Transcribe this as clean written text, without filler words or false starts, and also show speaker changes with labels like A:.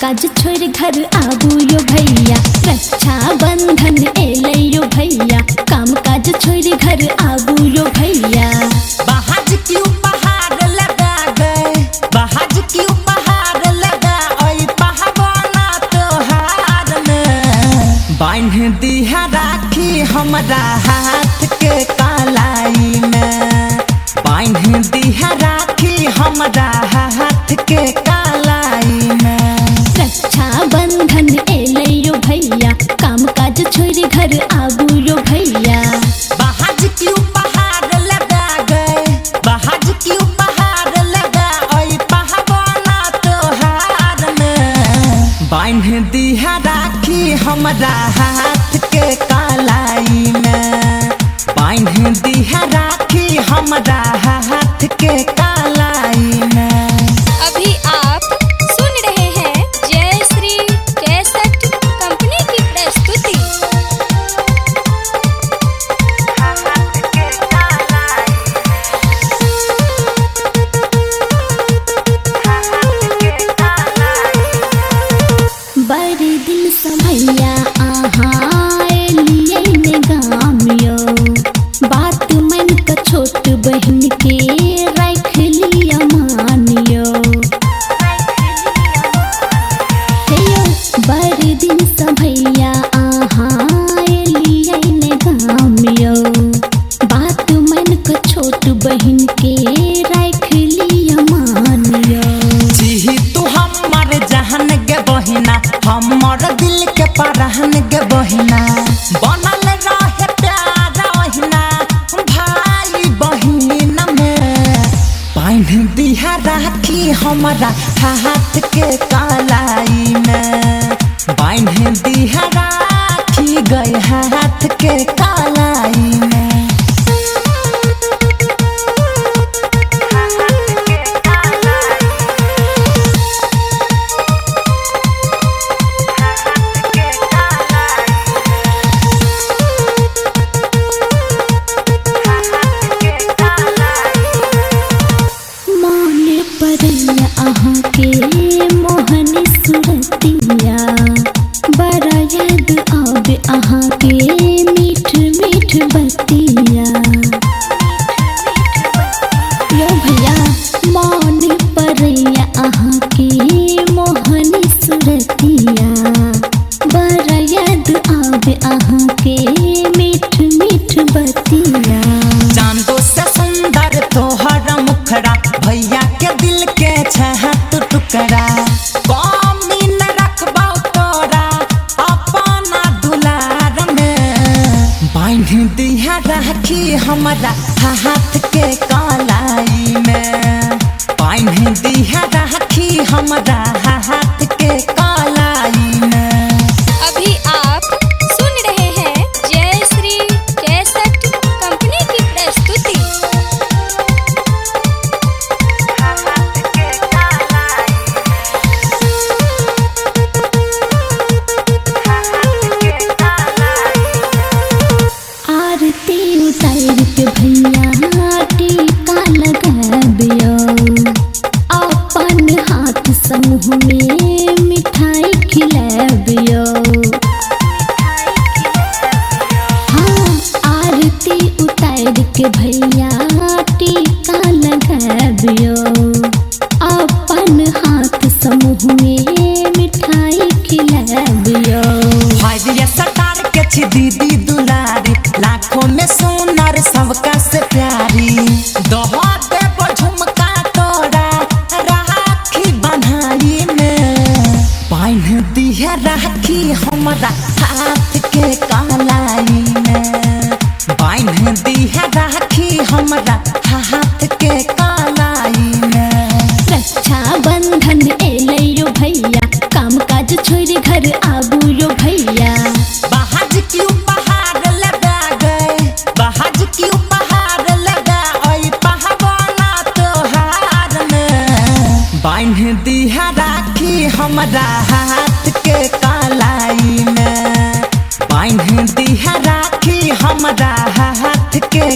A: काज छोड़ घर आबू यो भैया, रक्षा बंधन एले यो भैया, काम काज छोड़ घर आबू यो भैया।
B: बहाज की उपहार लगा गए, बहाज की उपहार लगा ओई पहवाना तोहार में। बांध दिया राखी हमरा हाथ के कलाई में, बांध दिया राखी हमरा हाथ के कलाई में।
A: रक्षा बंधन एले यो भैया, काम काज छोड़ घर आबू यो भैया।
B: बहाज की उपहार लगा गए, बहाज की उपहार लगा ओई पहवाना तोहार में। बांध दिया राखी हमरा हाथ के कलाई में, बांध दिया राखी हमरा हाथ के कलाई में।
C: अभी आप सुन रहे हैं जय श्री कैसेट कंपनी की प्रस्तुति।
A: बड़े दिन से भैया आहाँ लिए ने गाम यो, बात मन का छोट बहन के रख लिया मान यो। बड़े दिन से भैया आहाँ लिए ने गाम यो, बात मन का छोट बहन के रख लिया मान यो।
B: जी तू हमर जहन गे बहिना, हमर दिल के परहन गे बहिना। बनल रहे प्यार ओहिना भाई बहिन में। बांध दिया राखी हमरा हाथ के कलाई में, बांध दिया राखी गए हाथ के कलाई में।
A: माने परैया अहाँ के मोहन सुरतिया, बड़ा याद आवे अहाँ के मीठ मीठ बतिया। यो भैया माने परैया अहाँ के मोहन सुरतिया, बड़ा याद आवे अहाँ के मीठ मीठ बतिया।
B: चांदो से सुंदर तोहरा मुखड़ा, भैया के दिल के छहत टुकड़ा। कमी न रखबौ तोरा अपना दुलार में। बांध दिया राखी हमरा हाथ के कलाई में, बांध दिया राखी हमरा हाथ के कलाई में।
C: अभी आप सुन रहे हैं जय श्री कैसेट कंपनी की प्रस्तुति।
A: आरती उतार के भैया टीका लगाबियो, अपन हाथ समूह में मिठाई खिलाबियो। हाँ आरती उतार के भैया टीका लगाबियो, अपन हाथ समूह में मिठाई खिलाबियो।
B: भाई सटार के छी दीदी दुलारी, लाखों में सोनार सबका से प्यारी। दोहा देव झुमका तोरा राखी बन्हाई में। बांध दिया राखी हमरा हाथ के कलाई में, बांध दिया राखी हमरा हाथ के कलाई में।
A: रक्षा बंधन एले यो भैया, काम काज छोड़ घर आबू यो भैया।
B: बहाज की उपहार लगा गए, बहाज की उपहार लगा ओई पहवाना तोहार में। बांध दिया राखी हमरा हाथ के कलाई में, बांध दिया राखी हमरा हाथ के